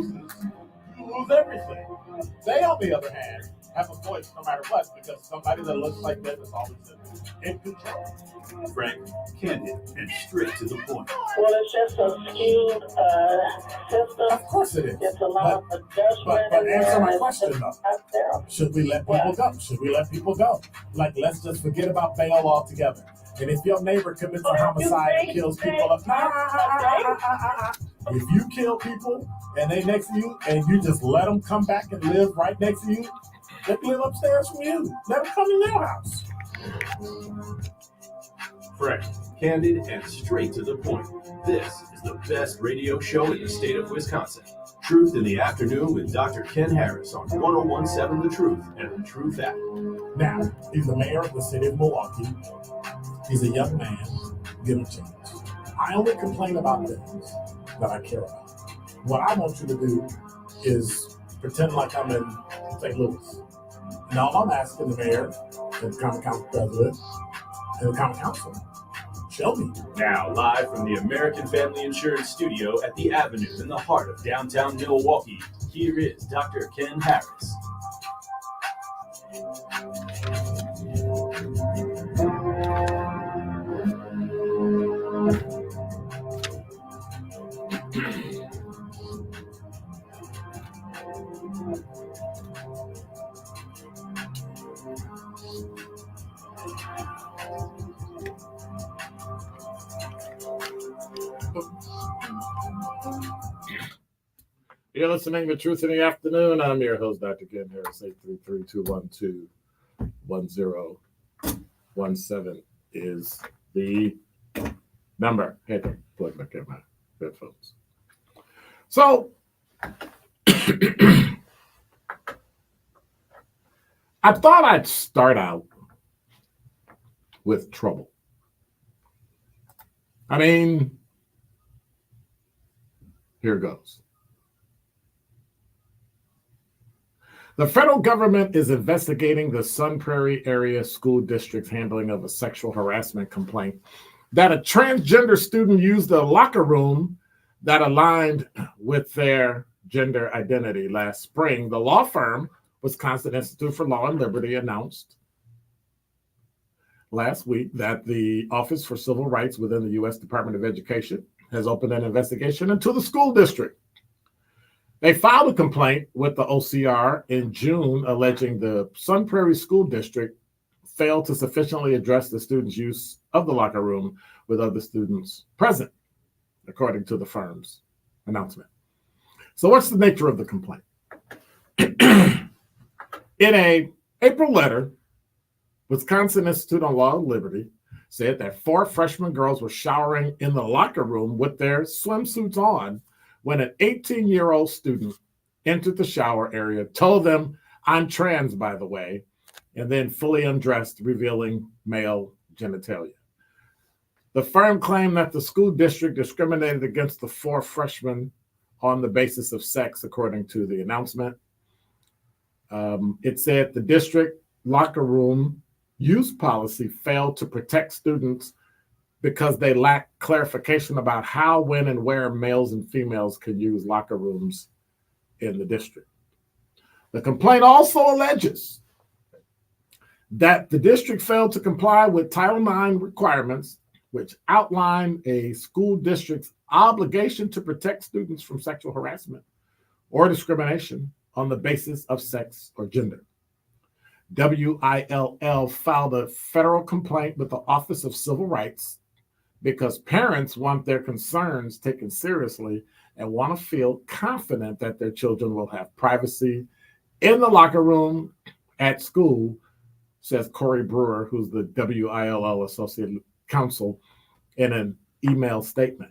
loses, you lose everything. They, on the other hand, have a voice no matter what, because somebody that looks like them is always in control. Frank, candid, and straight to the point. Well, it's just a skewed system. Of course it is. It's a lot of judgment. But answer my question though. Should we let people go? Should we let people go? Like, let's just forget about bail altogether. And if your neighbor commits a homicide and kills people, if you kill people and they next to you and you just let them come back and live right next to you, they live upstairs from you. Let them come in their house. Frank, candid, and straight to the point. This is the best radio show in the state of Wisconsin. Truth in the Afternoon with Dr. Ken Harris on 1017 The Truth and The Truth app. Now, he's the mayor of the city of Milwaukee. He's a young man. Give him a chance. I only complain about things that I care about. What I want you to do is pretend like I'm in St. Louis. And all I'm asking the mayor, and the common council president, and the common council, show me. Now, live from the American Family Insurance Studio at the Avenue in the heart of downtown Milwaukee, here is Dr. Ken Harris. You're listening to Truth in the Afternoon. I'm your host, Dr. Ken Harris. 833-212-1017 is the number. Hey, plug back in my headphones. So, I thought I'd start out with trouble. I mean, here goes. The federal government is investigating the Sun Prairie Area School District's handling of a sexual harassment complaint that a transgender student used a locker room that aligned with their gender identity. Last spring, the law firm, Wisconsin Institute for Law and Liberty, announced last week that the Office for Civil Rights within the U.S. Department of Education has opened an investigation into the school district. They filed a complaint with the OCR in June alleging the Sun Prairie School District failed to sufficiently address the students' use of the locker room with other students present, according to the firm's announcement. So what's the nature of the complaint? In an April letter, Wisconsin Institute on Law and Liberty said that 4 freshman girls were showering in the locker room with their swimsuits on when an 18-year-old student entered the shower area, told them, "I'm trans, by the way," and then fully undressed, revealing male genitalia. The firm claimed that the school district discriminated against the 4 freshmen on the basis of sex, according to the announcement. It said the district locker room use policy failed to protect students because they lack clarification about how, when, and where males and females can use locker rooms in the district. The complaint also alleges that the district failed to comply with Title IX requirements, which outline a school district's obligation to protect students from sexual harassment or discrimination on the basis of sex or gender. WILL filed a federal complaint with the Office of Civil Rights because parents want their concerns taken seriously and want to feel confident that their children will have privacy in the locker room at school, says Corey Brewer, who's the WILL Associate Counsel, in an email statement.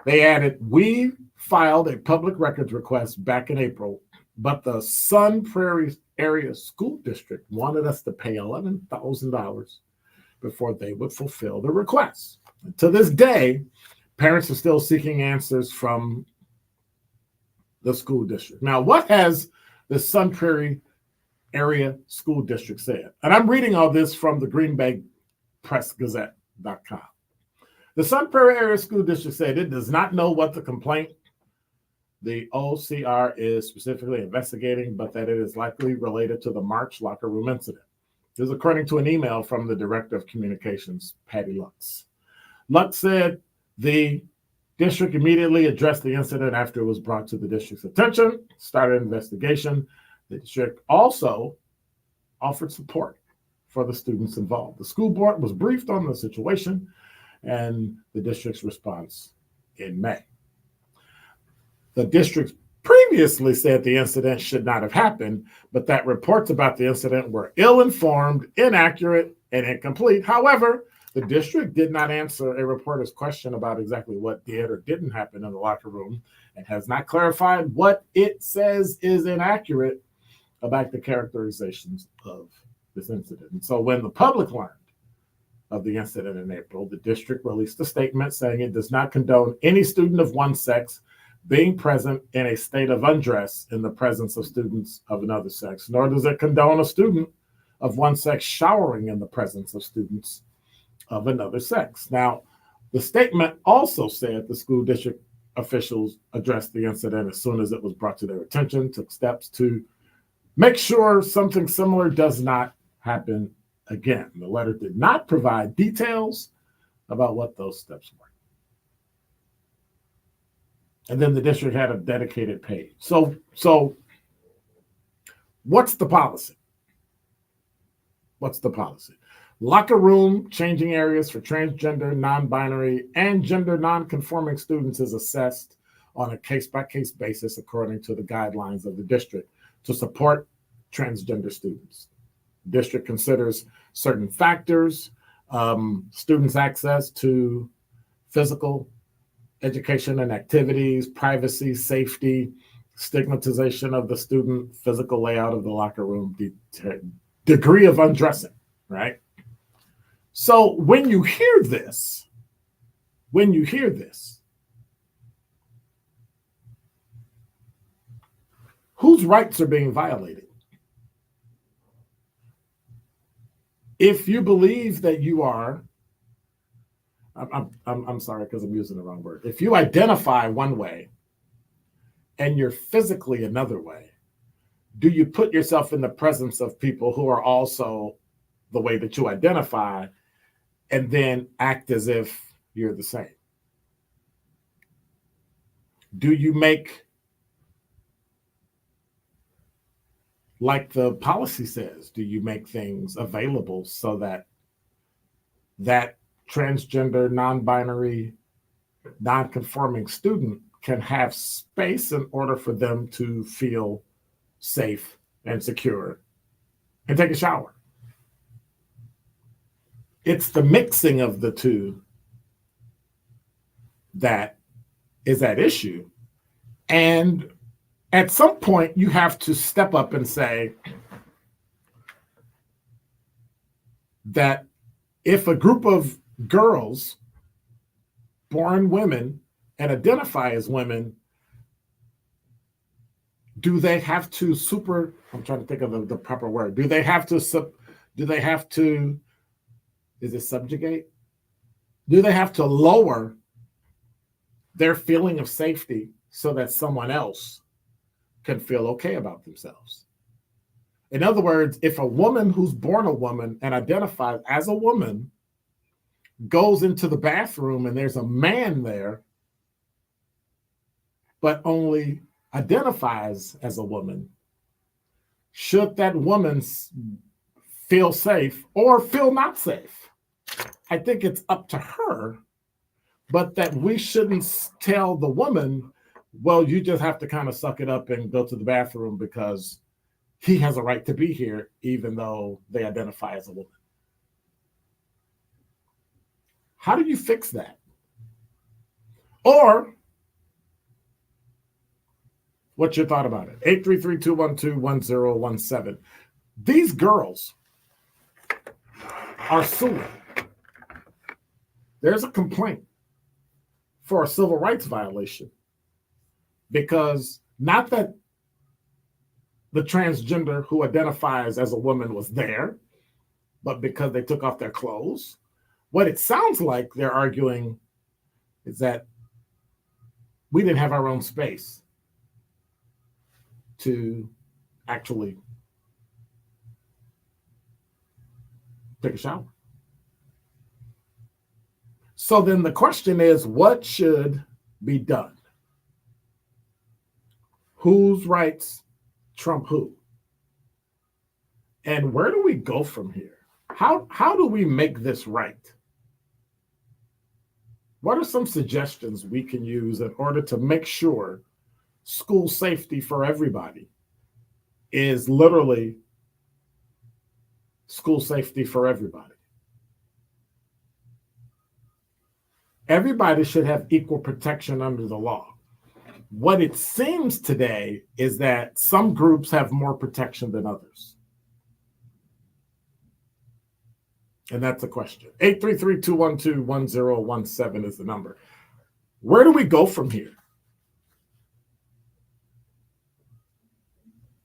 They added, "We filed a public records request back in April, but the Sun Prairie Area School District wanted us to pay $11,000 before they would fulfill the request. To this day, parents are still seeking answers from the school district." Now, what has the Sun Prairie Area School District said? And I'm reading all this from the Green Bay Press Gazette.com. The Sun Prairie Area School District said it does not know what the complaint the OCR is specifically investigating, but that it is likely related to the March locker room incident. This is according to an email from the Director of Communications, Patty Lux. Lux said the district immediately addressed the incident after it was brought to the district's attention, started an investigation. The district also offered support for the students involved. The school board was briefed on the situation and the district's response in May. The district previously said the incident should not have happened, but that reports about the incident were ill-informed, inaccurate, and incomplete. However, the district did not answer a reporter's question about exactly what did or didn't happen in the locker room and has not clarified what it says is inaccurate about the characterizations of this incident. And so when the public learned of the incident in April, the district released a statement saying it does not condone any student of one sex being present in a state of undress in the presence of students of another sex, nor does it condone a student of one sex showering in the presence of students of another sex. Now, the statement also said the school district officials addressed the incident as soon as it was brought to their attention, took steps to make sure something similar does not happen again. The letter did not provide details about what those steps were. And then the district had a dedicated page. So what's the policy? What's the policy? Locker room changing areas for transgender, non-binary, and gender non-conforming students is assessed on a case-by-case basis according to the guidelines of the district to support transgender students. The district considers certain factors, students' access to physical education and activities, privacy, safety, stigmatization of the student, physical layout of the locker room, degree of undressing, right? So when you hear this, whose rights are being violated? If you believe that you are, I'm sorry because I'm using the wrong word. If you identify one way and you're physically another way, do you put yourself in the presence of people who are also the way that you identify and then act as if you're the same? Do you make, like the policy says, do you make things available so that that transgender, non-binary, non-conforming student can have space in order for them to feel safe and secure and take a shower? It's the mixing of the two that is at issue. And at some point, you have to step up and say that if a group of girls born women and identify as women, do they have to I'm trying to think of the proper word. Do they have to, is it subjugate? Do they have to lower their feeling of safety so that someone else can feel okay about themselves? In other words, if a woman who's born a woman and identifies as a woman goes into the bathroom and there's a man there, but only identifies as a woman, should that woman feel safe or feel not safe? I think it's up to her, but that we shouldn't tell the woman, well, you just have to kind of suck it up and go to the bathroom because he has a right to be here, even though they identify as a woman. How do you fix that? Or what's your thought about it? 833-212-1017. These girls are suing. There's a complaint for a civil rights violation because not that the transgender who identifies as a woman was there, but because they took off their clothes. What it sounds like they're arguing is that we didn't have our own space to actually take a shower. So then the question is, what should be done? Whose rights trump who? And where do we go from here? How do we make this right? What are some suggestions we can use in order to make sure school safety for everybody is literally school safety for everybody? Everybody should have equal protection under the law. What it seems today is that some groups have more protection than others. And that's a question. 833-212-1017 is the number. Where do we go from here?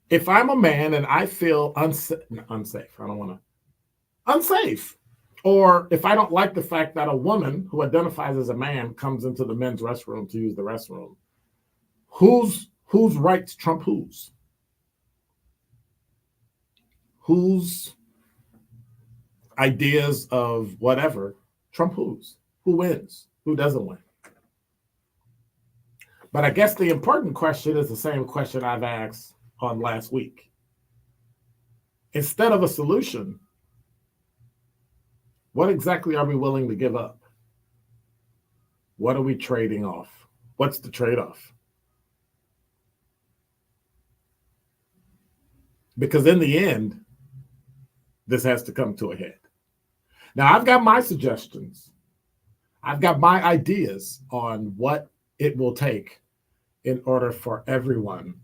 If I'm a man and I feel unsafe, or if I don't like the fact that a woman who identifies as a man comes into the men's restroom to use the restroom, whose rights trump whose? Whose ideas of whatever trump whose? Who wins? Who doesn't win? But I guess the important question is the same question I've asked on last week. Instead of a solution, what exactly are we willing to give up? What are we trading off? What's the trade-off? Because in the end, this has to come to a head. Now, I've got my suggestions. I've got my ideas on what it will take in order for everyone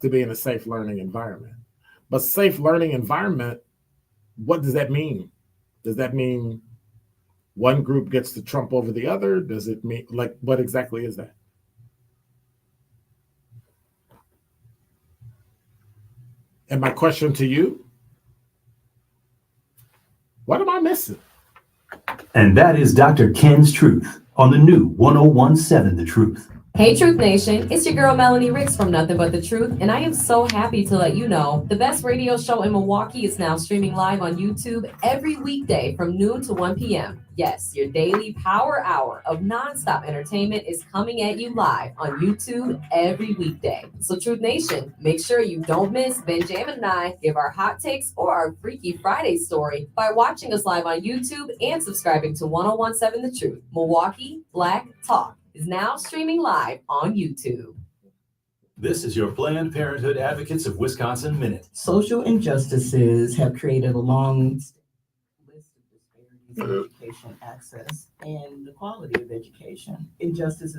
to be in a safe learning environment. But safe learning environment, what does that mean? Does that mean one group gets to trump over the other? Does it mean, like, what exactly is that? And my question to you, what am I missing? And that is Dr. Ken's Truth on the new 1017 The Truth. Hey Truth Nation, it's your girl Melanie Ricks from Nothing But the Truth, and I am so happy to let you know the best radio show in Milwaukee is now streaming live on YouTube every weekday from noon to 1 p.m. Yes, your daily power hour of nonstop entertainment is coming at you live on YouTube every weekday. So Truth Nation, make sure you don't miss Benjamin and I give our hot takes or our Freaky Friday story by watching us live on YouTube and subscribing to 1017 The Truth. Milwaukee Black Talk is now streaming live on YouTube. This is your Planned Parenthood Advocates of Wisconsin Minute. Social injustices have created a long list of disparities in education access and the quality of education. Injustices